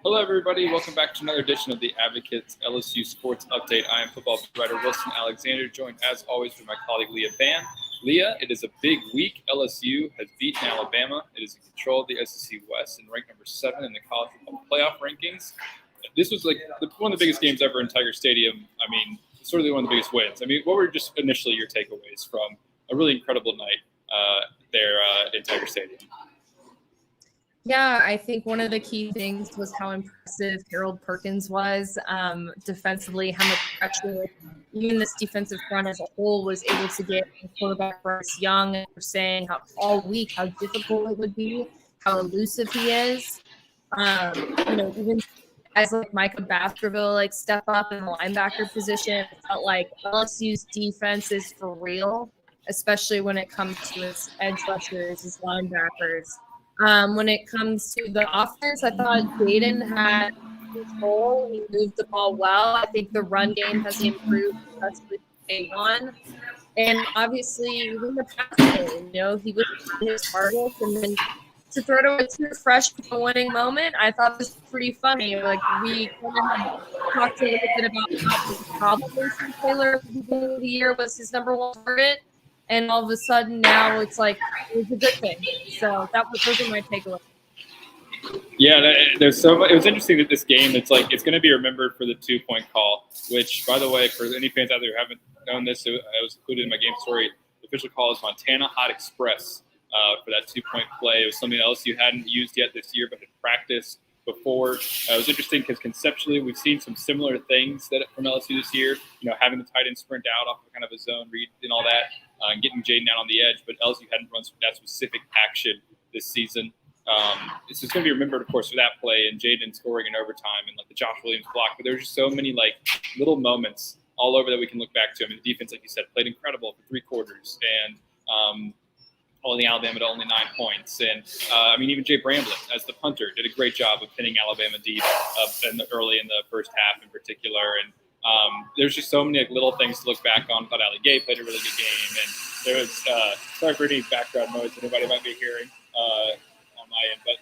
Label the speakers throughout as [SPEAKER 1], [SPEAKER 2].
[SPEAKER 1] Hello, everybody. Welcome back to another edition of the Advocates LSU Sports Update. I am football writer Wilson Alexander, joined as always by my colleague Leah Vann. Leah, it is a big week. LSU has beaten Alabama. It is in control of the SEC West and ranked number 7 in the college football playoff rankings. This was like one of the biggest games ever in Tiger Stadium. I mean, certainly one of the biggest wins. I mean, what were just initially your takeaways from a really incredible night there in Tiger Stadium?
[SPEAKER 2] Yeah, I think one of the key things was how impressive Harold Perkins was defensively, how much pressure even this defensive front as a whole was able to get quarterback Bryce Young. And we're saying all week how difficult it would be, how elusive he is. Even as Micah Baskerville step up in the linebacker position, it felt like LSU's defense is for real, especially when it comes to its edge rushers, its linebackers. When it comes to the offense, I thought Jaden had control. He moved the ball well. I think the run game has improved, especially day one. And obviously, even the pass game, he was his targets. And then to throw to a true freshman winning moment, I thought this was pretty funny. We kind of had talked a little bit about how the problem with Taylor at the beginning of the year was his number one target. And all of a sudden now it's a good thing. So those are my takeaways.
[SPEAKER 1] Yeah, there's so much. It was interesting that this game, it's going to be remembered for the 2-point call, which, by the way, for any fans out there who haven't known this, it was included in my game story. The official call is Montana Hot Express for that 2-point play. It was something else you hadn't used yet this year, but had practiced before. It was interesting because conceptually we've seen some similar things from LSU this year, having the tight end sprint out off of kind of a zone read and all that, and getting Jaden out on the edge, but LSU hadn't run that specific action this season. This is going to be remembered, of course, for that play and Jaden scoring in overtime and the Josh Williams block, but there's just so many little moments all over that we can look back to. I mean, the defense, like you said, played incredible for 3 quarters, and holding Alabama to only 9 points. And, even Jay Bramblett, as the punter, did a great job of pinning Alabama deep early in the first half in particular. And there's just so many little things to look back on. I thought Ali Gay played a really good game. And there was, sorry for any background noise anybody might be hearing on my end. But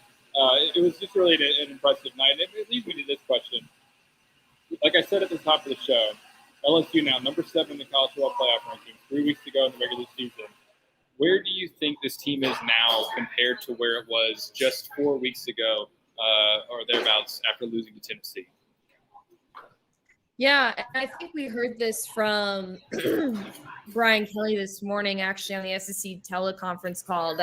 [SPEAKER 1] it was just really an impressive night. And it leads me to this question. Like I said at the top of the show, LSU now number 7 in the college football playoff rankings, 3 weeks to go in the regular season. Where do you think this team is now compared to where it was just 4 weeks ago or thereabouts after losing to Tennessee?
[SPEAKER 2] Yeah, and I think we heard this from Brian Kelly this morning, actually, on the SEC teleconference call.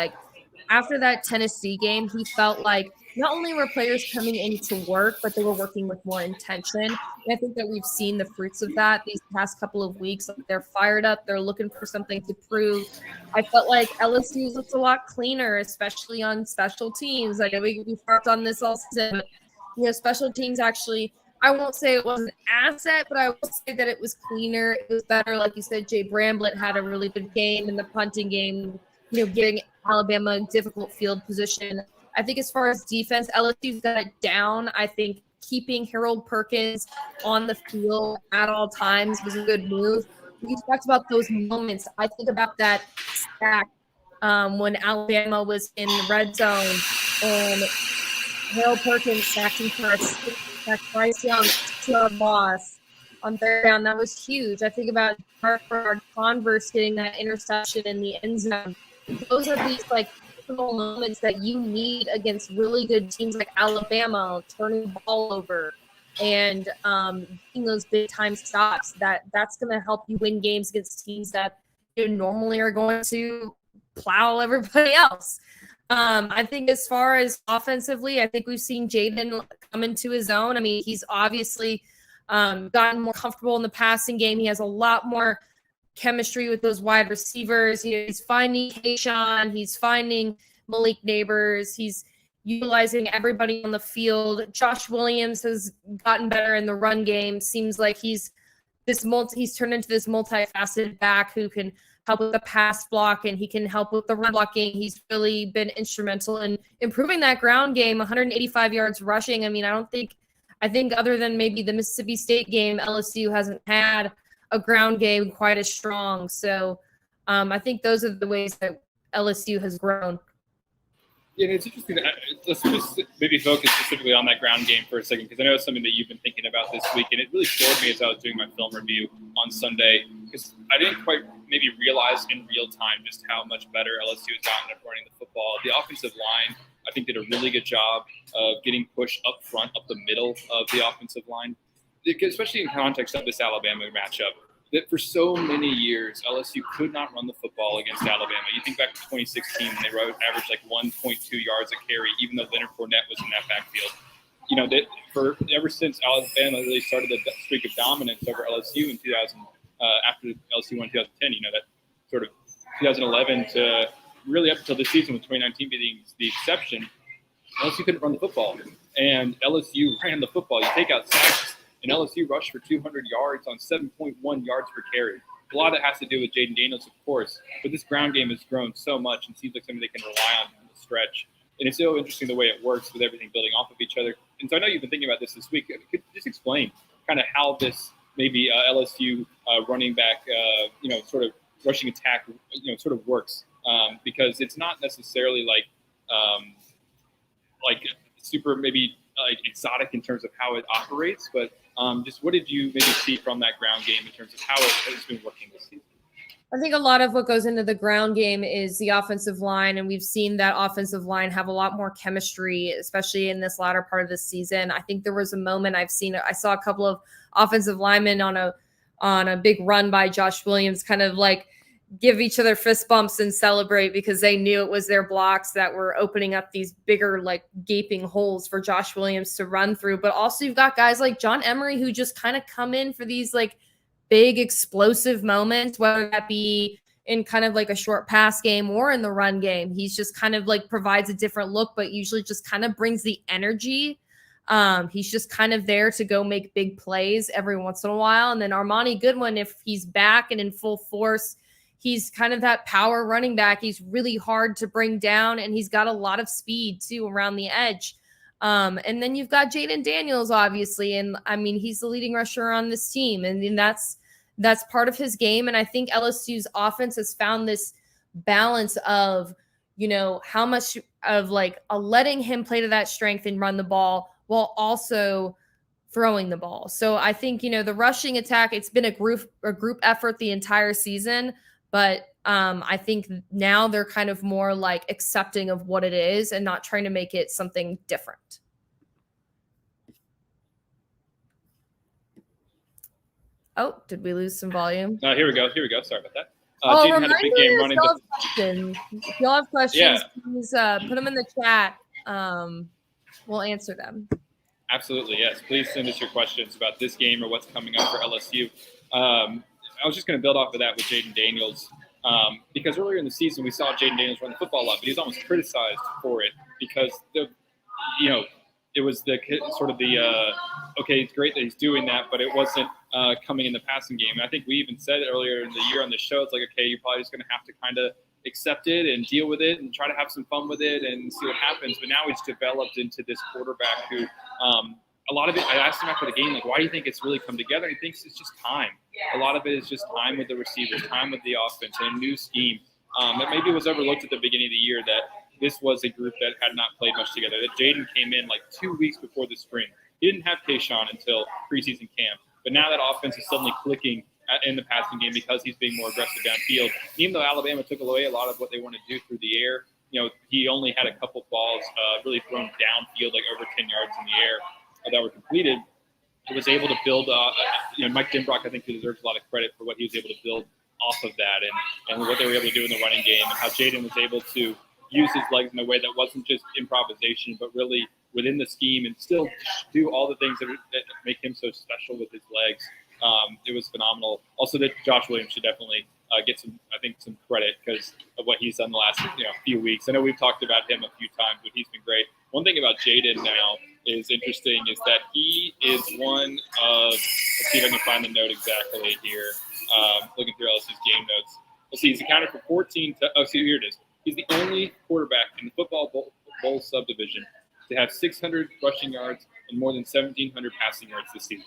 [SPEAKER 2] After that Tennessee game, he felt like not only were players coming into work, but they were working with more intention. And I think that we've seen the fruits of that these past couple of weeks. They're fired up. They're looking for something to prove. I felt like LSU looked a lot cleaner, especially on special teams. We've harped on this all season, but, special teams actually, I won't say it was an asset, but I will say that it was cleaner. It was better. Like you said, Jay Bramblett had a really good game in the punting game, giving Alabama a difficult field position. I think as far as defense, LSU's got it down. I think keeping Harold Perkins on the field at all times was a good move. We talked about those moments. I think about that stack when Alabama was in the red zone and Harold Perkins sacking for a Bryce Young to loss on 3rd down. That was huge. I think about Converse getting that interception in the end zone. Those are these moments that you need against really good teams like Alabama, turning the ball over and getting those big time stops. That's going to help you win games against teams that normally are going to plow everybody else. I think as far as offensively, I think we've seen Jaden come into his own. I mean, he's obviously gotten more comfortable in the passing game. He has a lot more chemistry with those wide receivers. He's finding Kayshawn. He's finding Malik Neighbors. He's utilizing everybody on the field. Josh Williams has gotten better in the run game. Seems like he's turned into this multifaceted back who can help with the pass block and he can help with the run blocking. He's really been instrumental in improving that ground game, 185 yards rushing. I think other than maybe the Mississippi State game, LSU hasn't had a ground game quite as strong. So I think those are the ways that LSU has grown.
[SPEAKER 1] Yeah, it's interesting. Let's just maybe focus specifically on that ground game for a second, because I know it's something that you've been thinking about this week, and it really floored me as I was doing my film review on Sunday, because I didn't quite maybe realize in real time just how much better LSU has gotten at running the football. The offensive line, I think, did a really good job of getting pushed up front, up the middle of the offensive line, especially in context of this Alabama matchup. That for so many years, LSU could not run the football against Alabama. You think back to 2016 when they averaged like 1.2 yards a carry, even though Leonard Fournette was in that backfield. You know, that ever since Alabama really started the streak of dominance over LSU in 2000, after LSU won 2010, you know, that sort of 2011 to really up until this season, with 2019 being the exception, LSU couldn't run the football. And LSU ran the football. You take out sacks, and LSU rushed for 200 yards on 7.1 yards per carry. A lot of it has to do with Jaden Daniels, of course, but this ground game has grown so much and seems like something they can rely on the stretch. And it's so interesting the way it works with everything building off of each other. And so I know you've been thinking about this week. Could you just explain kind of how this maybe LSU running back, sort of rushing attack, sort of works? Because it's not necessarily like super maybe like exotic in terms of how it operates, but just what did you maybe see from that ground game in terms of how it's been working this season?
[SPEAKER 2] I think a lot of what goes into the ground game is the offensive line, and we've seen that offensive line have a lot more chemistry, especially in this latter part of the season. I think there was a moment I saw a couple of offensive linemen on a big run by Josh Williams kind of like give each other fist bumps and celebrate because they knew it was their blocks that were opening up these bigger, like gaping holes for Josh Williams to run through. But also you've got guys like John Emery who just kind of come in for these like big explosive moments, whether that be in kind of like a short pass game or in the run game. He's just kind of like provides a different look, but usually just kind of brings the energy. He's just kind of there to go make big plays every once in a while. And then Armani Goodwin, if he's back and in full force, he's kind of that power running back. He's really hard to bring down, and he's got a lot of speed too around the edge. And then you've got Jaden Daniels, obviously. And I mean, he's the leading rusher on this team. And that's part of his game. And I think LSU's offense has found this balance of, how much of like letting him play to that strength and run the ball while also throwing the ball. So I think, the rushing attack, it's been a group effort the entire season. But I think now they're kind of more like accepting of what it is and not trying to make it something different. Oh, did we lose some volume?
[SPEAKER 1] No, here we go. Sorry about that.
[SPEAKER 2] Jaden had a big game running. If y'all have questions, please put them in the chat. We'll answer them.
[SPEAKER 1] Absolutely, yes. Please send us your questions about this game or what's coming up for LSU. I was just going to build off of that with Jaden Daniels because earlier in the season we saw Jaden Daniels run the football a lot, but he's almost criticized for it because it was okay, it's great that he's doing that, but it wasn't coming in the passing game. And I think we even said earlier in the year on the show, it's like, okay, you're probably just going to have to kind of accept it and deal with it and try to have some fun with it and see what happens. But now he's developed into this quarterback who a lot of it, I asked him after the game, like, why do you think it's really come together? And he thinks it's just time. A lot of it is just time with the receivers, time with the offense, and a new scheme that maybe was overlooked at the beginning of the year, that this was a group that had not played much together, that Jaden came in like 2 weeks before the spring. He didn't have Tayshaun until preseason camp. But now that offense is suddenly clicking in the passing game because he's being more aggressive downfield. Even though Alabama took away a lot of what they want to do through the air, he only had a couple balls really thrown downfield, like over 10 yards in the air that were completed. He was able to build, Mike Denbrock, I think he deserves a lot of credit for what he was able to build off of that and what they were able to do in the running game, and how Jaden was able to use his legs in a way that wasn't just improvisation, but really within the scheme and still do all the things that make him so special with his legs. It was phenomenal. Also, that Josh Williams should definitely get some credit because of what he's done the last few weeks. I know we've talked about him a few times, but he's been great. One thing about Jaden now is interesting is that he is one of, let's see if I can find the note exactly here. Looking through LSU's game notes. Let's see, he's accounted for 14. Here it is. He's the only quarterback in the football bowl subdivision to have 600 rushing yards and more than 1,700 passing yards this season.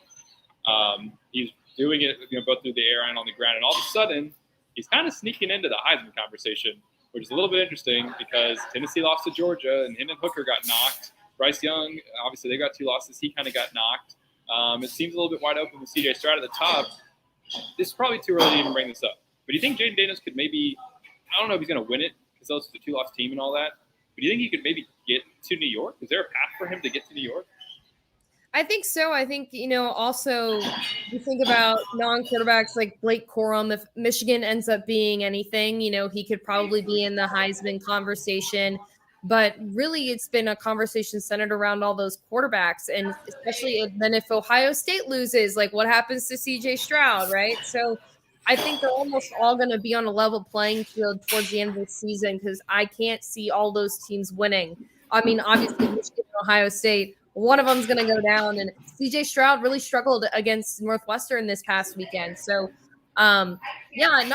[SPEAKER 1] He's doing it, both through the air and on the ground. And all of a sudden, he's kind of sneaking into the Heisman conversation. which is a little bit interesting because Tennessee lost to Georgia and Hendon Hooker got knocked. Bryce Young, obviously they got 2 losses. He kind of got knocked. It seems a little bit wide open with CJ Stroud at the top. This is probably too early to even bring this up. But do you think Jaden Daniels could maybe, I don't know if he's going to win it because those are the 2-loss team and all that, but do you think he could maybe get to New York? Is there a path for him to get to New York?
[SPEAKER 2] I think so. I think, also you think about non-quarterbacks like Blake Corum. If Michigan ends up being anything, he could probably be in the Heisman conversation. But really, it's been a conversation centered around all those quarterbacks. And especially then if Ohio State loses, like what happens to CJ Stroud, right? So I think they're almost all going to be on a level playing field towards the end of the season because I can't see all those teams winning. I mean, obviously, Michigan and Ohio State, one of them's going to go down. And CJ Stroud really struggled against Northwestern this past weekend. So, not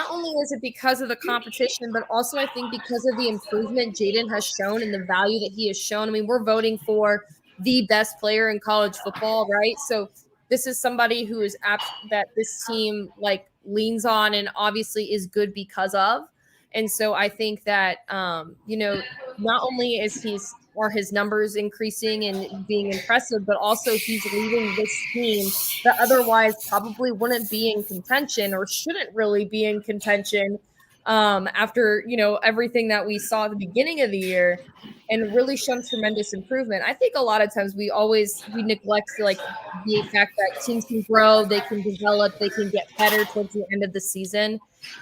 [SPEAKER 2] only is it because of the competition, but also I think because of the improvement Jaden has shown and the value that he has shown. I mean, we're voting for the best player in college football, right? So this is somebody who is that this team leans on and obviously is good because of. And so I think that, not only is his numbers increasing and being impressive, but also he's leading this team that otherwise probably wouldn't be in contention or shouldn't really be in contention after, everything that we saw at the beginning of the year and really shown tremendous improvement. I think a lot of times we neglect the fact that teams can grow, they can develop, they can get better towards the end of the season.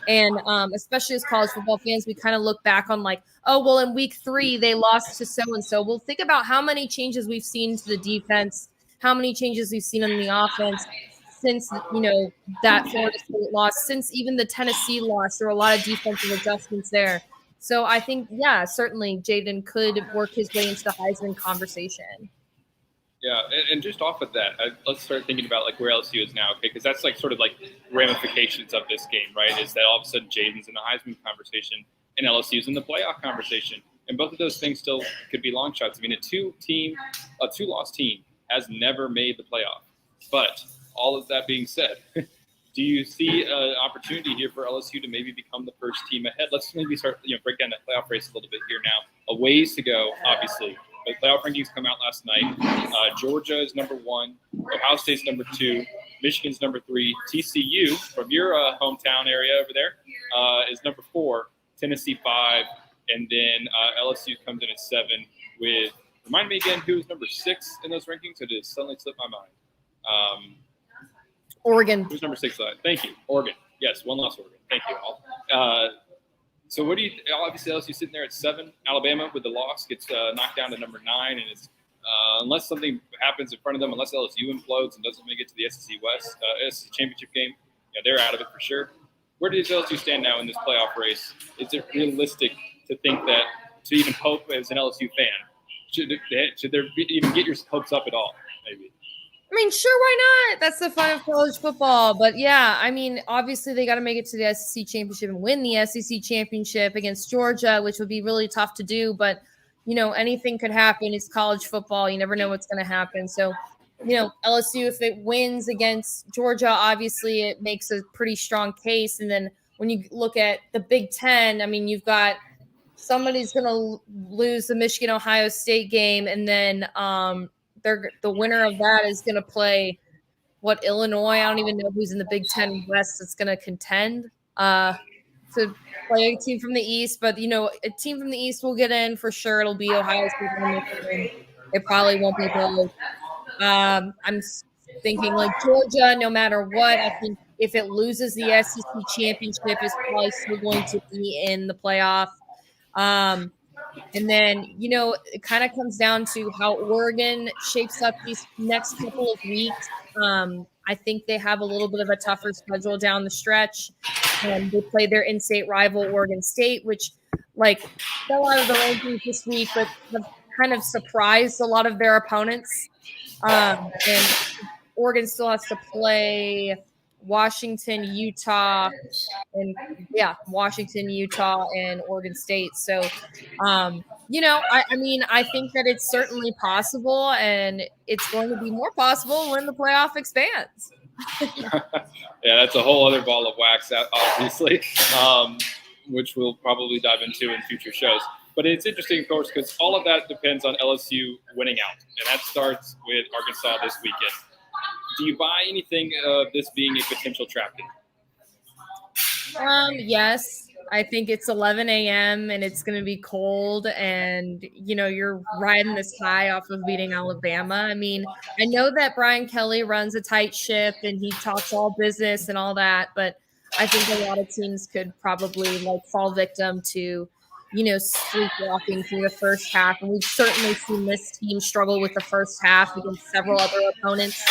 [SPEAKER 2] And especially as college football fans, we kind of look back on in week 3, they lost to so-and-so. Well, think about how many changes we've seen to the defense, how many changes we've seen on the offense since, that Florida State loss, since even the Tennessee loss. There were a lot of defensive adjustments there. So I think, certainly Jaden could work his way into the Heisman conversation.
[SPEAKER 1] Yeah, and just off of that, let's start thinking about where LSU is now, okay? Because that's sort of ramifications of this game, right? Is that all of a sudden Jaden's in the Heisman conversation and LSU's in the playoff conversation, and both of those things still could be long shots. I mean, a 2-loss team has never made the playoff. But all of that being said, do you see an opportunity here for LSU to maybe become the first team ahead? Let's maybe start, break down that playoff race a little bit here now. A ways to go, obviously. The playoff rankings come out last night. Georgia is number 1. Ohio State's number 2. Michigan's number 3. TCU, from your hometown area over there, is number 4. Tennessee 5. And then LSU comes in at 7 with, remind me again, who's number 6 in those rankings? It has suddenly slipped my mind.
[SPEAKER 2] Oregon.
[SPEAKER 1] Who's number 6? Thank you. Oregon. Yes, one loss Oregon. Thank you all. So what do you – obviously LSU sitting there at 7. Alabama with the loss gets knocked down to number 9. And it's unless something happens in front of them, unless LSU implodes and doesn't make it to the SEC West, SEC championship game, they're out of it for sure. Where does LSU stand now in this playoff race? Is it realistic to think that – to even hope as an LSU fan? Should there even get your hopes up at all maybe?
[SPEAKER 2] I mean, sure, why not? That's the fun of college football. But yeah, I mean, obviously they got to make it to the SEC championship and win the SEC championship against Georgia, which would be really tough to do. But, anything could happen. It's college football. You never know what's going to happen. So, LSU, if it wins against Georgia, obviously it makes a pretty strong case. And then when you look at the Big Ten, I mean, you've got somebody's going to lose the Michigan-Ohio State game, and then the winner of that is going to play Illinois. I don't even know who's in the Big Ten West that's going to contend to play a team from the East. But, a team from the East will get in for sure. It'll be Ohio State or Michigan. It probably won't be both. I'm thinking Georgia, no matter what, I think if it loses the SEC championship, is probably still going to be in the playoff. And then, it kind of comes down to how Oregon shapes up these next couple of weeks. I think they have a little bit of a tougher schedule down the stretch. They play their in-state rival, Oregon State, which, fell out of the rankings this week, but have kind of surprised a lot of their opponents. And Oregon still has to play Washington, Utah, and Oregon State. So, I think that it's certainly possible, and it's going to be more possible when the playoff expands.
[SPEAKER 1] Yeah, that's a whole other ball of wax, obviously. which we'll probably dive into in future shows. But it's interesting, of course, because all of that depends on LSU winning out, and that starts with Arkansas this weekend. Do you buy anything of this being a potential trap game?
[SPEAKER 2] Yes, I think it's 11 a.m. and it's going to be cold, and you're riding this high off of beating Alabama. I mean, I know that Brian Kelly runs a tight ship and he talks all business and all that, but I think a lot of teams could probably fall victim to sleepwalking through the first half, and we've certainly seen this team struggle with the first half against several other opponents.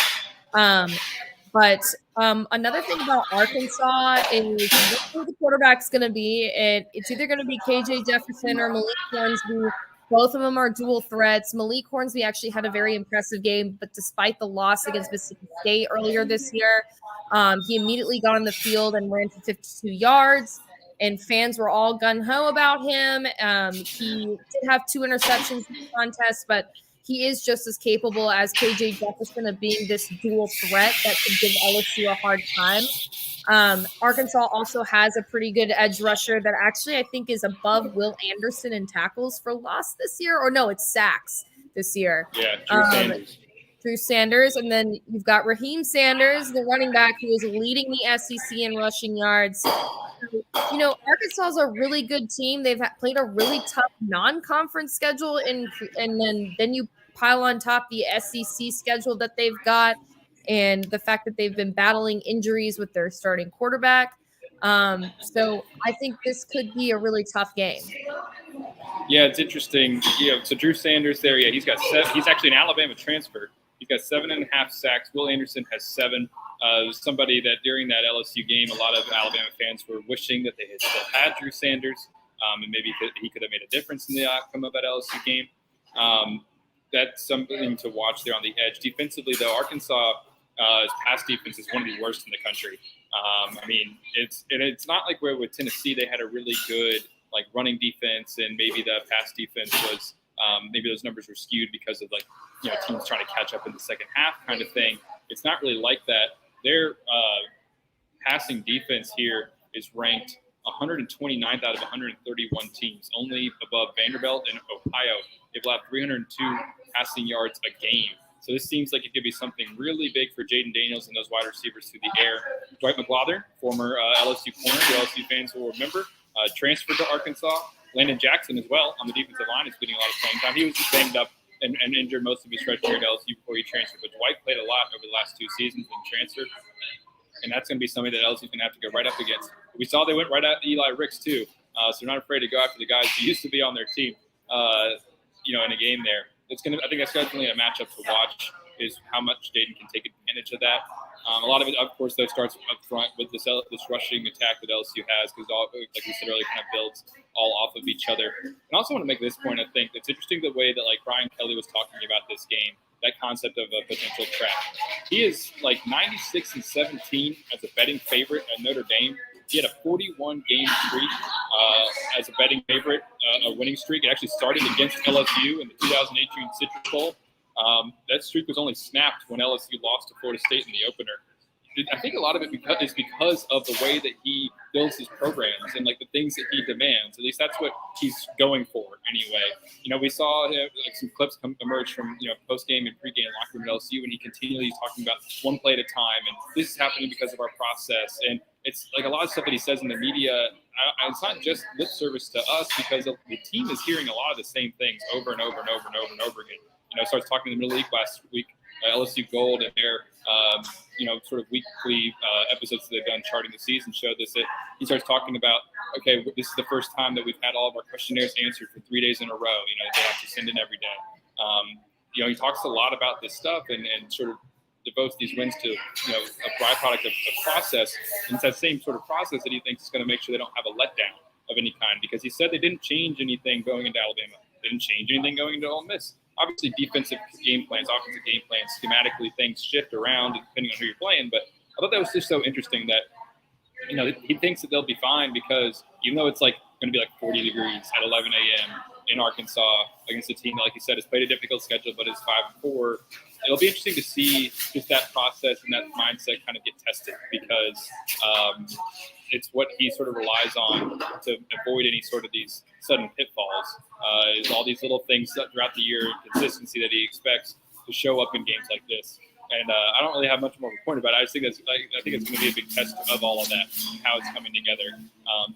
[SPEAKER 2] But another thing about Arkansas is who the quarterback's going to be. It's either going to be KJ Jefferson or Malik Hornsby. Both of them are dual threats. Malik Hornsby actually had a very impressive game, but despite the loss against Mississippi State earlier this year, he immediately got on the field and ran for 52 yards, and fans were all gung-ho about him. He did have 2 interceptions in the contest, but he is just as capable as KJ Jefferson of being this dual threat that could give LSU a hard time. Arkansas also has a pretty good edge rusher that actually I think is above Will Anderson in tackles for loss this year. Or no, it's sacks this year.
[SPEAKER 1] Yeah, Drew Sanders.
[SPEAKER 2] Drew Sanders. And then you've got Raheem Sanders, the running back who is leading the SEC in rushing yards. Arkansas is a really good team. They've played a really tough non-conference schedule, and then you pile on top the SEC schedule that they've got, and the fact that they've been battling injuries with their starting quarterback. So I think this could be a really tough game.
[SPEAKER 1] Yeah, it's interesting. So Drew Sanders there. Yeah, he's actually an Alabama transfer. He's got 7.5 sacks. Will Anderson has 7. Somebody that during that LSU game, a lot of Alabama fans were wishing that they had still had Drew Sanders, and maybe he could have made a difference in the outcome of that LSU game. That's something to watch there on the edge. Defensively, though, Arkansas' pass defense is one of the worst in the country. I mean, it's not like where with Tennessee they had a really good running defense, and maybe the pass defense was maybe those numbers were skewed because of teams trying to catch up in the second half kind of thing. It's not really like that. Their passing defense here is ranked 129th out of 131 teams, only above Vanderbilt and Ohio. They've allowed 302 passing yards a game. So this seems like it could be something really big for Jaden Daniels and those wide receivers through the air. Dwight McGlothern, former LSU corner, who LSU fans will remember, transferred to Arkansas. Landon Jackson as well on the defensive line is getting a lot of playing time. He was just banged up and injured most of his freshman year at LSU before he transferred. But Dwight played a lot over the last 2 seasons and transferred. And that's going to be something that LSU's going to have to go right up against. We saw they went right at Eli Ricks, too. So they're not afraid to go after the guys who used to be on their team, in a game there. I think that's definitely a matchup to watch, is how much Dayton can take advantage of that. A lot of it, of course, though, starts up front with this rushing attack that LSU has, because, like we said earlier, kind of builds all off of each other. And I also want to make this point, I think, it's interesting the way that, Brian Kelly was talking about this game, that concept of a potential trap. He is, 96-17 as a betting favorite at Notre Dame. He had a 41-game streak as a betting favorite, a winning streak. It actually started against LSU in the 2018 Citrus Bowl. That streak was only snapped when LSU lost to Florida State in the opener. I think a lot of it is because of the way that he builds his programs and the things that he demands. At least that's what he's going for anyway. We saw some clips emerge from post game and pre game locker room at LSU, and he continually is talking about one play at a time, and this is happening because of our process. And it's a lot of stuff that he says in the media. It's not just lip service to us, because the team is hearing a lot of the same things over and over and over and over and over again. Starts talking to the Middle League last week, LSU Gold, and their sort of weekly episodes that they've done charting the season showed this. That he starts talking about, okay, this is the first time that we've had all of our questionnaires answered for 3 days in a row. They have to send in every day. He talks a lot about this stuff and sort of devotes these wins to a byproduct of process. And it's that same sort of process that he thinks is going to make sure they don't have a letdown of any kind, because he said they didn't change anything going into Alabama. They didn't change anything going into Ole Miss. Obviously, defensive game plans, offensive game plans, schematically things shift around depending on who you're playing. But I thought that was just so interesting that, he thinks that they'll be fine, because even though it's going to be 40 degrees at 11 a.m. in Arkansas against a team that, like you said, has played a difficult schedule but is 5-4, it'll be interesting to see just that process and that mindset kind of get tested, because it's what he sort of relies on to avoid any sort of these sudden pitfalls. Is all these little things throughout the year, consistency that he expects to show up in games like this. And I don't really have much more of a point about it. I just think I think it's going to be a big test of all of that, how it's coming together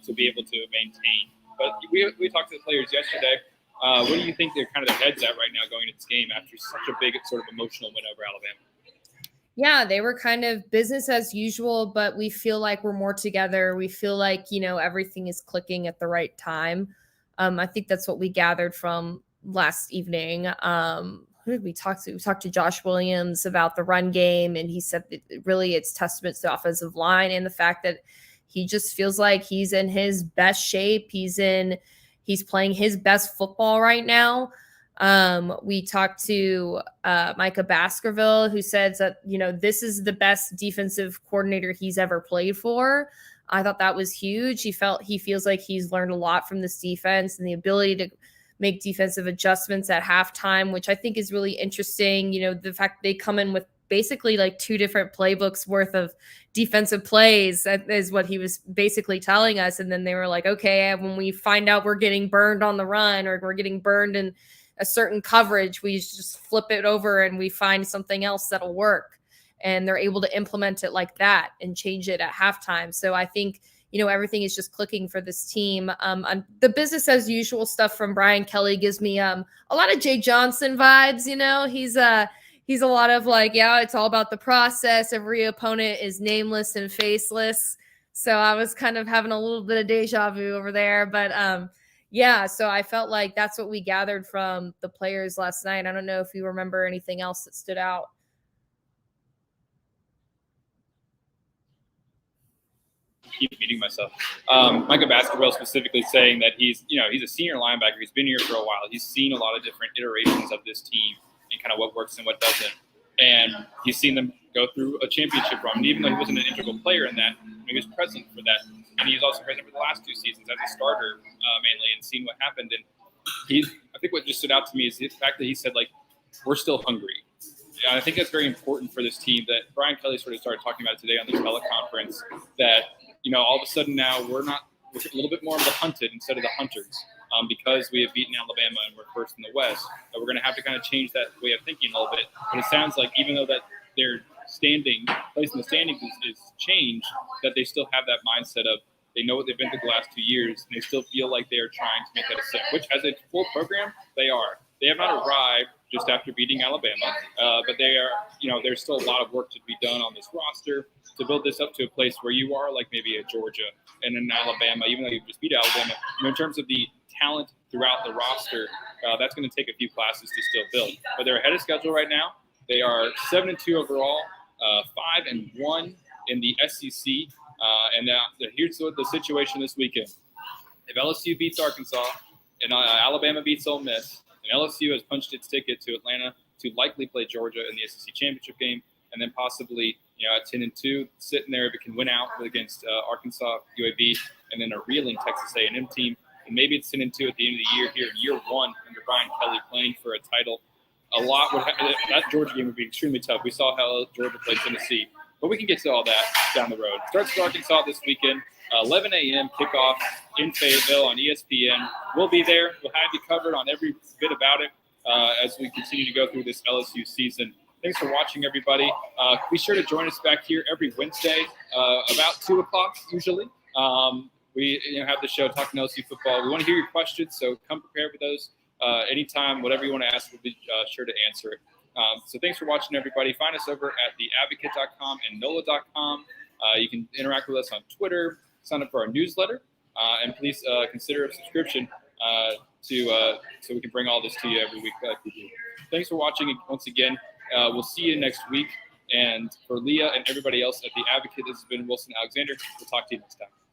[SPEAKER 1] to be able to maintain. But we talked to the players yesterday. What do you think they're kind of their heads at right now going into this game after such a big sort of emotional win over Alabama?
[SPEAKER 2] Yeah, they were kind of business as usual, but we feel like we're more together. We feel like, everything is clicking at the right time. I think that's what we gathered from last evening. Who did we talk to? We talked to Josh Williams about the run game, and he said that really it's testament to the offensive line and the fact that he just feels like he's in his best shape. He's playing his best football right now. We talked to Micah Baskerville, who says that, this is the best defensive coordinator he's ever played for. I thought that was huge. He feels like he's learned a lot from this defense and the ability to make defensive adjustments at halftime, which I think is really interesting. The fact they come in with basically like 2 different playbooks worth of defensive plays is what he was basically telling us. And then they were like, okay, when we find out we're getting burned on the run or we're getting burned in a certain coverage, we just flip it over and we find something else that'll work. And they're able to implement it like that and change it at halftime. So I think, everything is just clicking for this team. The business as usual stuff from Brian Kelly gives me a lot of Jay Johnson vibes. He's a lot of like, yeah, it's all about the process. Every opponent is nameless and faceless. So I was kind of having a little bit of deja vu over there, but yeah, so I felt like that's what we gathered from the players last night. I don't know if you remember anything else that stood out.
[SPEAKER 1] Keep meeting myself. Micah Baskerville specifically saying that he's a senior linebacker. He's been here for a while. He's seen a lot of different iterations of this team and kind of what works and what doesn't. And he's seen them go through a championship run. And even though he wasn't an integral player in that, he was present for that. And he was also present for the last 2 seasons as a starter mainly and seen what happened. And I think what just stood out to me is the fact that he said, like, we're still hungry. And I think that's very important for this team that Brian Kelly sort of started talking about today on the teleconference that, all of a sudden now we're a little bit more of the hunted instead of the hunters because we have beaten Alabama and we're first in the West. We're going to have to kind of change that way of thinking a little bit. But it sounds like even though that their place in the standings is changed, that they still have that mindset of they know what they've been through the last 2 years and they still feel like they are trying to make that a step, which as a full program, they are. They have not arrived just after beating Alabama, but they are, there's still a lot of work to be done on this roster to build this up to a place where you are like maybe a Georgia and an Alabama, even though you just beat Alabama. In terms of the talent throughout the roster, that's going to take a few classes to still build. But they're ahead of schedule right now. They are 7-2 overall, 5-1 in the SEC. And now here's the situation this weekend. If LSU beats Arkansas and Alabama beats Ole Miss, and LSU has punched its ticket to Atlanta to likely play Georgia in the SEC championship game, and then possibly, at 10-2, sitting there if it can win out against Arkansas, UAB, and then a reeling Texas A&M team, and maybe it's 10-2 at the end of the year here in year 1 under Brian Kelly playing for a title. That Georgia game would be extremely tough. We saw how Georgia played Tennessee, but we can get to all that down the road. Starts with Arkansas this weekend. 11 a.m. kickoff in Fayetteville on ESPN. We'll be there. We'll have you covered on every bit about it as we continue to go through this LSU season. Thanks for watching, everybody. Be sure to join us back here every Wednesday about 2 o'clock usually. We have the show Talking LSU Football. We want to hear your questions, so come prepared with those. Anytime, whatever you want to ask, we'll be sure to answer it. So thanks for watching, everybody. Find us over at theadvocate.com and NOLA.com. You can interact with us on Twitter. Sign up for our newsletter, and please consider a subscription so we can bring all this to you every week like we do. Thanks for watching once again. We'll see you next week. And for Leah and everybody else at The Advocate, this has been Wilson Alexander. We'll talk to you next time.